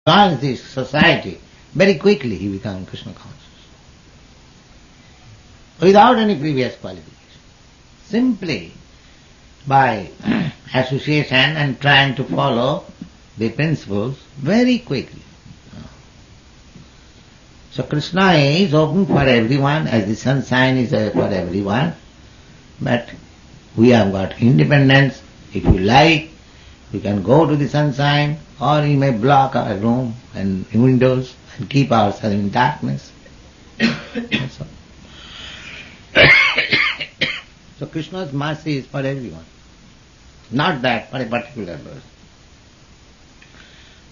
joins this society, very quickly he becomes Krishna conscious. Without any previous qualification. Simply by association and trying to follow the principles very quickly. So Krishna is open for everyone, as the sunshine is for everyone, but we have got independence. If you like, we can go to the sunshine, or we may block our room and windows and keep ourselves in darkness. That's all. So Krishna's mercy is for everyone, not that for a particular person.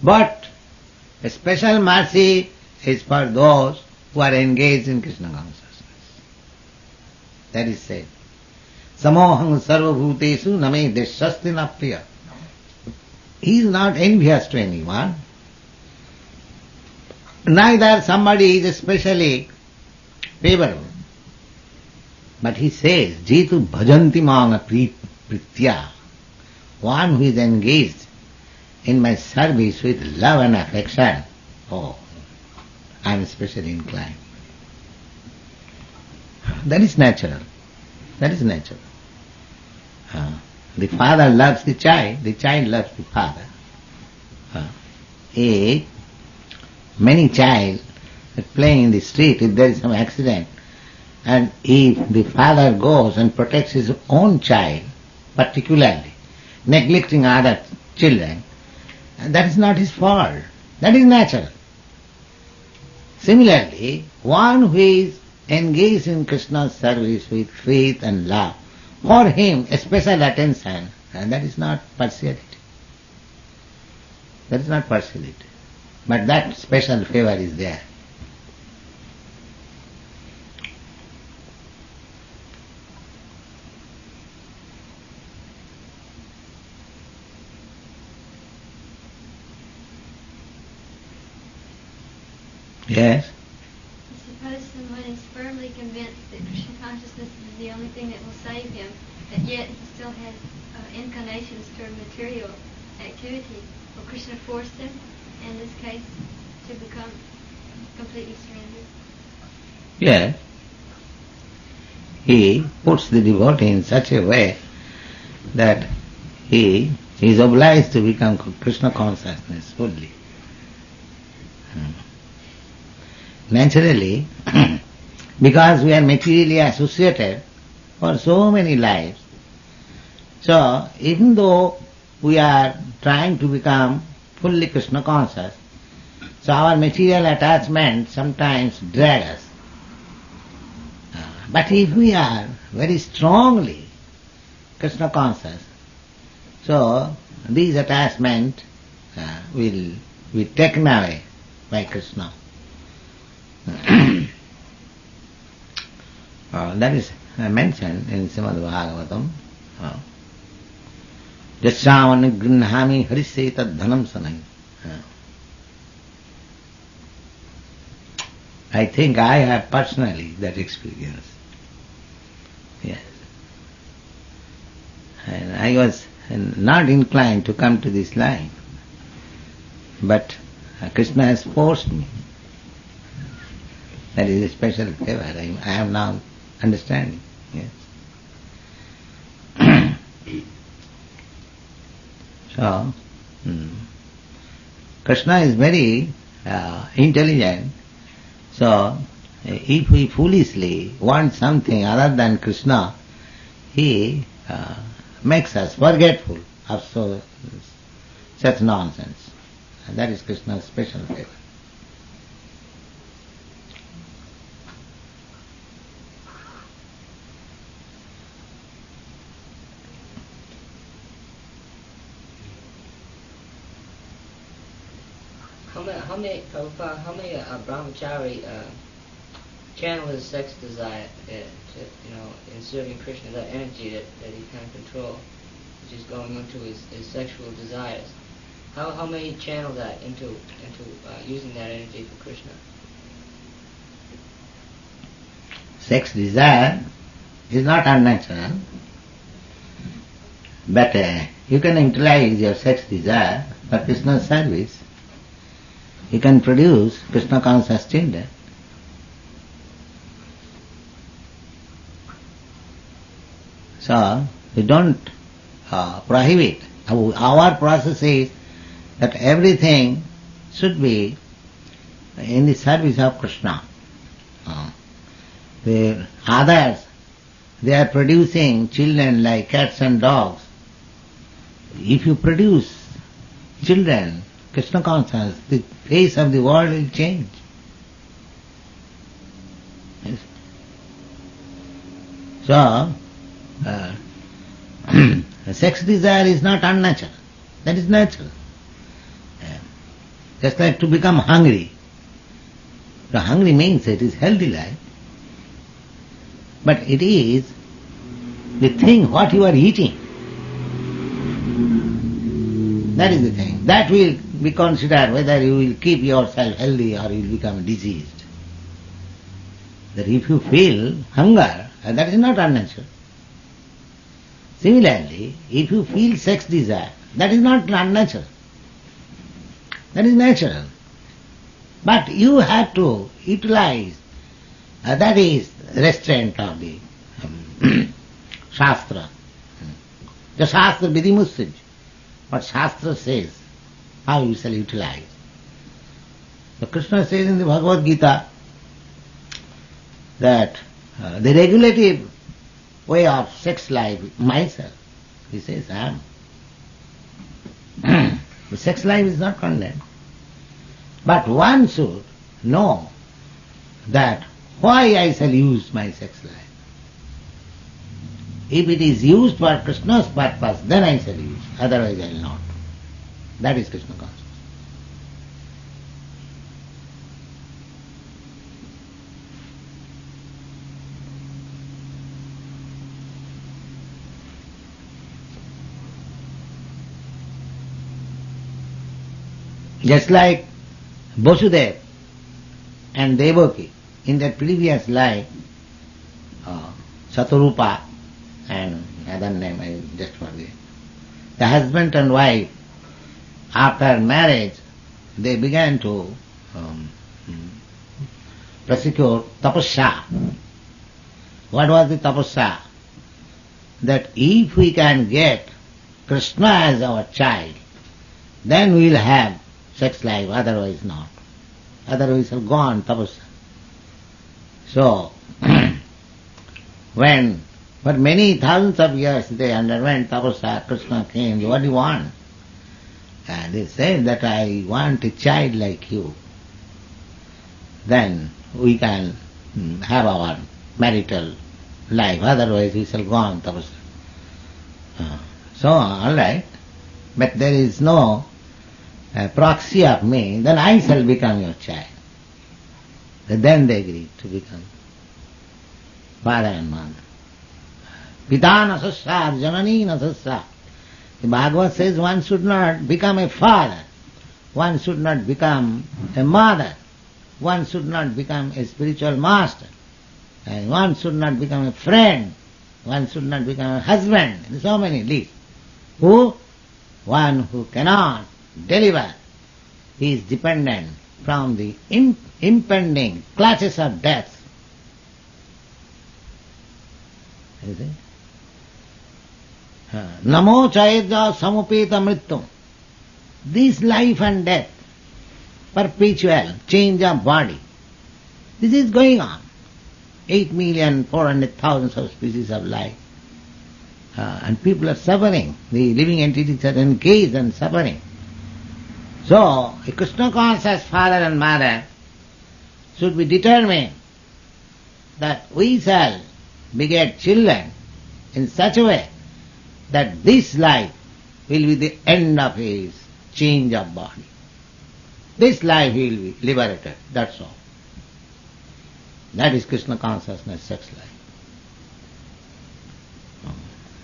But a special mercy is for those who are engaged in Krishna consciousness. That is said. Samoham sarvabhutesu name deshasti na priya. He is not envious to anyone. Neither somebody is especially favorable. But he says, Jitu bhajanti manga pritya. One who is engaged in my service with love and affection, oh, I am especially inclined. That is natural. That is natural. The father loves the child loves the father. Many child playing in the street, if there is some accident, and if the father goes and protects his own child, particularly, neglecting other children, that is not his fault. That is natural. Similarly, one who is engaged in Krishna's service with faith and love, for him a special attention, and that is not partiality. That is not partiality. But that special favor is there. Yes? Suppose someone is firmly convinced that Krishna consciousness is the only thing that will save him, but yet he still has inclinations toward material activity. Will Krishna force him, in this case, to become completely surrendered? Yes. He puts the devotee in such a way that he is obliged to become Krishna consciousness fully. Naturally, because we are materially associated for so many lives, so even though we are trying to become fully Krishna conscious, so our material attachment sometimes drag us. But if we are very strongly Krishna conscious, so these attachments will be taken away by Krishna. That is mentioned in Srimad Bhagavatam. Jasyavan grinnhami harisye tad dhanam sanai. I think I have personally that experience. Yes. And I was not inclined to come to this line, but Krishna has forced me. That is a special favor. I am now understanding. Yes. So, Krishna is very intelligent. So, if we foolishly want something other than Krishna, he makes us forgetful of such nonsense. And that is Krishna's special favor. How many brahmachari channel his sex desire in serving Krishna, that energy that he can't control, which is going into his sexual desires? How many channel that into using that energy for Krishna? Sex desire is not unnatural, but you can utilize your sex desire for Krishna's service. you can produce Krishna conscious children. So, we don't prohibit. Our process is that everything should be in the service of Krishna. The others, they are producing children like cats and dogs. If you produce children, Krishna conscious, the face of the world will change. Yes. So, sex desire is not unnatural. That is natural. Just like to become hungry. So hungry means it is healthy life. But it is the thing what you are eating. That is the thing. That will be considered whether you will keep yourself healthy or you will become diseased. That if you feel hunger, that is not unnatural. Similarly, if you feel sex desire, that is not unnatural. That is natural. But you have to utilize, that is restraint of the Shastra. The Shastra Vidhimusaj. What Shastra says, how you shall utilize. So Krishna says in the Bhagavad Gita that the regulative way of sex life, myself, he says, I am. The sex life is not condemned. But one should know that why I shall use my sex life. If it is used for Krishna's purpose, then I shall use, otherwise I will not. That is Krishna consciousness. Just like Vasudeva and Devaki, in their previous life, Satarupa and other name I just forget, the husband and wife, after marriage, they began to prosecute tapasya. What was the tapasya? That if we can get Krishna as our child, then we will have sex life, otherwise not. Otherwise will go on tapasya. So, when for many thousands of years they underwent tapasya, Krishna came, what do you want? And they said that I want a child like you. Then we can have our marital life, otherwise we shall go on tapasya. So, alright, but there is no proxy of me, then I shall become your child. Then they agreed to become father and mother. Pitana sasya, jananina sasya. The Bhagavad says one should not become a father, one should not become a mother, one should not become a spiritual master, and one should not become a friend, one should not become a husband. There are so many lists. Who? One who cannot deliver. He is dependent from the impending clutches of death. You see? Namo chayedja samupeta mrityum. This life and death, perpetual change of body, this is going on. 8,400,000 of species of life. And people are suffering. The living entities are engaged in suffering. So, a Krishna conscious father and mother should be determined that we shall beget children in such a way that this life will be the end of his change of body. This life he will be liberated, that's all. That is Krishna consciousness, sex life.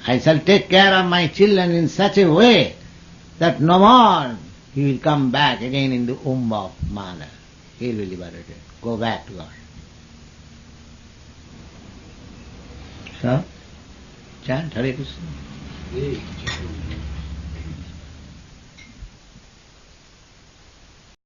I shall take care of my children in such a way that no more he will come back again in the womb of mother. He will be liberated. Go back to God. So, chant Hare Krishna.